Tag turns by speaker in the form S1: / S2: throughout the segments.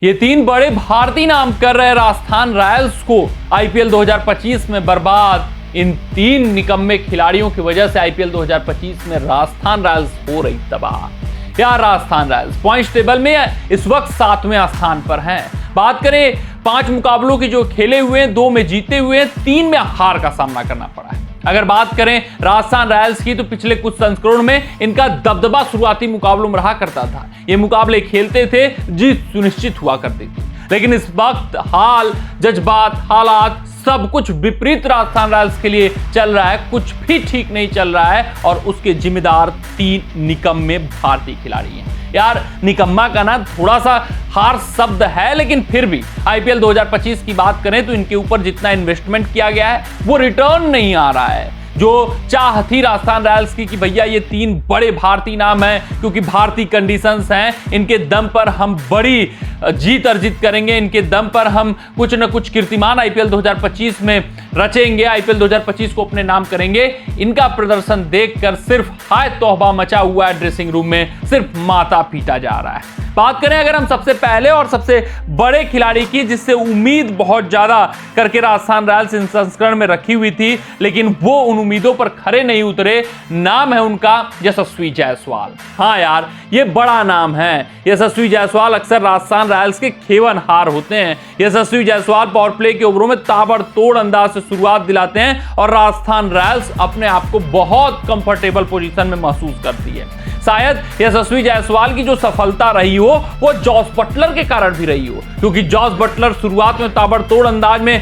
S1: ये तीन बड़े भारतीय नाम कर रहे राजस्थान रॉयल्स को आईपीएल 2025 में बर्बाद। इन तीन निकम्मे खिलाड़ियों की वजह से आईपीएल 2025 में राजस्थान रॉयल्स हो रही तबाह। यार राजस्थान रॉयल्स पॉइंट्स टेबल में इस वक्त 7वें स्थान पर हैं। बात करें 5 मुकाबलों की जो खेले हुए हैं, 2 में जीते हुए हैं, 3 में हार का सामना करना पड़ा है। अगर बात करें राजस्थान रॉयल्स की तो पिछले कुछ संस्करण में इनका दबदबा शुरुआती मुकाबलों में रहा करता था। ये मुकाबले खेलते थे, जीत सुनिश्चित हुआ करती थी। लेकिन इस वक्त हाल, जज्बात, हालात सब कुछ विपरीत राजस्थान रॉयल्स के लिए चल रहा है। कुछ भी ठीक नहीं चल रहा है और उसके जिम्मेदार 3 निकम्मे भारतीय खिलाड़ी हैं। यार निकम्मा का ना थोड़ा सा हार्श शब्द है, लेकिन फिर भी आईपीएल 2025 की बात करें तो इनके ऊपर जितना इन्वेस्टमेंट किया गया है वो रिटर्न नहीं आ रहा है। जो चाह थी राजस्थान रॉयल्स की कि भैया ये 3 बड़े भारतीय नाम हैं, क्योंकि भारतीय कंडीशंस हैं, इनके दम पर हम बड़ी जीत अर्जित करेंगे, इनके दम पर हम कुछ न कुछ कीर्तिमान आईपीएल 2025 में रचेंगे, आईपीएल 2025 को अपने नाम करेंगे। इनका प्रदर्शन देखकर सिर्फ हाय तौबा मचा हुआ है ड्रेसिंग रूम में, सिर्फ माथा पीटा जा रहा है। बात करें अगर हम सबसे पहले और सबसे बड़े खिलाड़ी की, जिससे उम्मीद बहुत ज्यादा करके राजस्थान रॉयल्स इन संस्करण में रखी हुई थी, लेकिन वो उन उम्मीदों पर खरे नहीं उतरे। नाम है उनका यशस्वी जायसवाल। हाँ यार ये बड़ा नाम है। यशस्वी जायसवाल अक्सर राजस्थान रॉयल्स के खेवनहार होते हैं। यशस्वी जायसवाल पावर प्ले के ओवरों में ताबड़तोड़ अंदाज से शुरुआत दिलाते हैं और राजस्थान रॉयल्स अपने आप को बहुत कंफर्टेबल पोजीशन में महसूस करती है। शायद यशस्वी जायसवाल की जो सफलता रही हो वो जॉस बटलर के कारण भी रही हो, क्योंकि जॉस बटलर शुरुआत में ताबड़तोड़ अंदाज में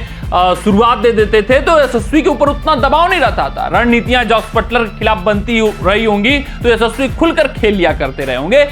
S1: शुरुआत दे देते थे तो यशस्वी के ऊपर उतना दबाव नहीं रहता था। रणनीतियां जॉस बटलर के खिलाफ बनती रही होंगी तो यशस्वी खुलकर खेल लिया करते रहे होंगे।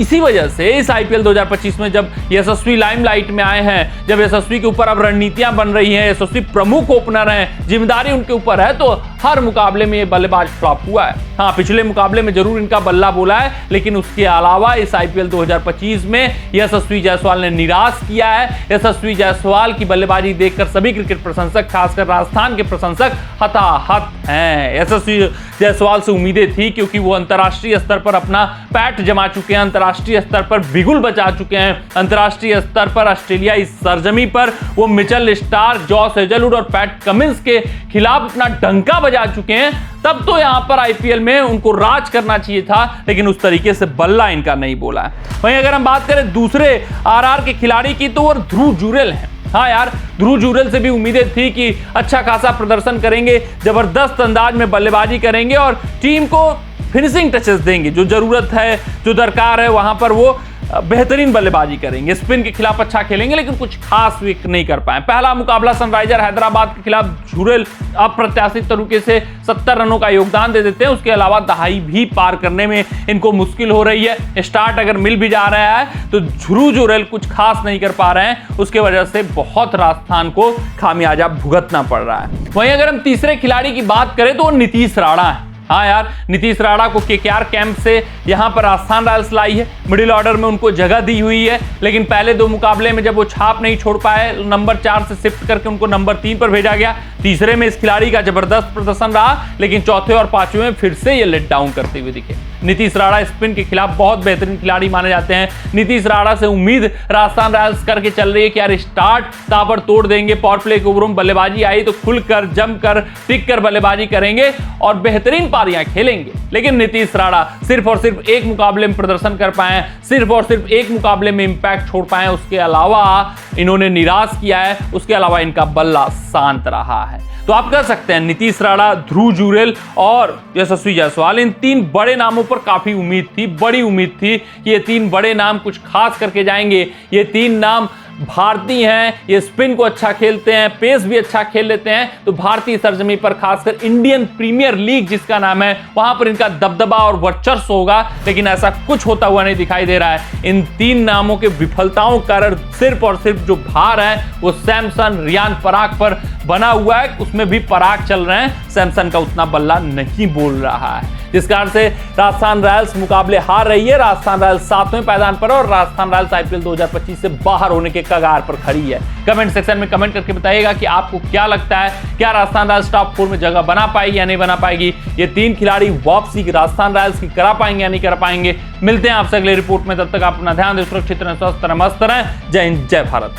S1: इसी वजह से इस आईपीएल 2025 में जब यशस्वी लाइमलाइट में आए हैं, जब यशस्वी के ऊपर अब रणनीतियां बन रही हैं, यशस्वी प्रमुख ओपनर हैं, जिम्मेदारी उनके ऊपर है, तो हर मुकाबले में ये बल्लेबाज फ्लॉप हुआ है। हाँ पिछले मुकाबले में जरूर इनका बल्ला बोला है, लेकिन उसके अलावा इस आईपीएल 2025 में यशस्वी जायसवाल ने निराश किया है। यशस्वी जायसवाल की बल्लेबाजी देखकर सभी क्रिकेट प्रशंसक, खासकर राजस्थान के प्रशंसक हताहत हैं। यशस्वी जायसवाल से उम्मीदें थी, क्योंकि वो अंतर्राष्ट्रीय स्तर पर अपना पैठ जमा चुके हैं, अंतर्राष्ट्रीय स्तर पर बिगुल बचा चुके हैं, अंतर्राष्ट्रीय स्तर पर ऑस्ट्रेलियाई सरजमी पर वो मिचेल स्टार्क, जॉस हेजलवुड और पैट कमिंस के खिलाफ अपना डंका बजा चुके हैं। तब तो यहां पर आईपीएल में उनको राज करना चाहिए था, लेकिन उस तरीके से बल्ला इनका नहीं बोला है। वहीं अगर हम बात करें दूसरे आरआर के खिलाड़ी की तो वो ध्रुव जुरेल है। हाँ यार ध्रुव जुरेल से भी उम्मीदें थी कि अच्छा खासा प्रदर्शन करेंगे, जबरदस्त अंदाज में बल्लेबाजी करेंगे और टीम को फिनिशिंग टचेस देंगे। जो जरूरत है, जो दरकार है, वहां पर वो बेहतरीन बल्लेबाजी करेंगे, स्पिन के खिलाफ अच्छा खेलेंगे, लेकिन कुछ खास विकेट नहीं कर पाए। पहला मुकाबला सनराइजर हैदराबाद के खिलाफ जुरेल अप्रत्याशित तरीके से 70 रनों का योगदान दे देते हैं। उसके अलावा दहाई भी पार करने में इनको मुश्किल हो रही है। स्टार्ट अगर मिल भी जा रहा है तो ध्रुव जुरेल कुछ खास नहीं कर पा रहे हैं, उसके वजह से बहुत राजस्थान को खामियाजा भुगतना पड़ रहा है। वहीं अगर हम तीसरे खिलाड़ी की बात करें तो वो नीतीश राणा है। हाँ यार नीतीश राणा को केकेआर कैंप से यहां पर राजस्थान रॉयल्स लाई है, मिडिल ऑर्डर में उनको जगह दी हुई है, लेकिन पहले 2 मुकाबले में जब वो छाप नहीं छोड़ पाए, नंबर 4 से शिफ्ट करके उनको नंबर 3 पर भेजा गया। तीसरे में इस खिलाड़ी का जबरदस्त प्रदर्शन रहा, लेकिन चौथे और 5वें में फिर से ये लेट डाउन करते हुए दिखे। नीतीश राणा स्पिन के खिलाफ बहुत बेहतरीन खिलाड़ी माने जाते हैं। नीतीश राणा से उम्मीद राजस्थान रॉयल्स करके चल रही है कि यार स्टार्ट ताबड़ तोड़ देंगे, पावर प्ले के ओवरों में बल्लेबाजी आई तो खुलकर, जमकर, टिक कर बल्लेबाजी करेंगे और बेहतरीन पारियां खेलेंगे। लेकिन नीतीश राणा सिर्फ और सिर्फ एक मुकाबले में प्रदर्शन कर पाए, सिर्फ और सिर्फ एक मुकाबले में इंपैक्ट छोड़ पाए, उसके अलावा इन्होंने निराश किया है, उसके अलावा इनका बल्ला शांत रहा है। तो आप कह सकते हैं नीतीश राणा, ध्रुव जुरेल और यशस्वी जायसवाल, इन 3 बड़े नामों पर काफी उम्मीद थी, बड़ी उम्मीद थी कि ये 3 बड़े नाम कुछ खास करके जाएंगे। ये 3 नाम भारतीय हैं, ये स्पिन को अच्छा खेलते हैं, पेस भी अच्छा खेल लेते हैं, तो भारतीय सरजमी पर खासकर इंडियन प्रीमियर लीग जिसका नाम है, वहां पर इनका दबदबा और वर्चस्व होगा। लेकिन ऐसा कुछ होता हुआ नहीं दिखाई दे रहा है। इन 3 नामों के विफलताओं का कारण सिर्फ और सिर्फ जो भार है वो सैमसन, रियान पराग पर बना हुआ है उसमें भी पराग चल रहे हैं, सैमसन का उतना बल्ला नहीं बोल रहा है, जिस कारण से राजस्थान रॉयल्स मुकाबले हार रही है। राजस्थान रॉयल्स 7वें पायदान पर और राजस्थान रॉयल्स आईपीएल 2025 से बाहर होने के कगार पर खड़ी है। कमेंट सेक्शन में कमेंट करके बताइएगा कि आपको क्या लगता है, क्या राजस्थान रॉयल्स टॉप 4 में जगह बना पाएगी या नहीं बना पाएगी। ये 3 खिलाड़ी वापसी राजस्थान रॉयल्स की करा पाएंगे या नहीं करा पाएंगे। मिलते हैं आपसे अगले रिपोर्ट में, तब तक आप अपना ध्यान दें, सुरक्षित रहें, स्वस्थ रहें, मस्त रहें। जय हिंद, जय भारत।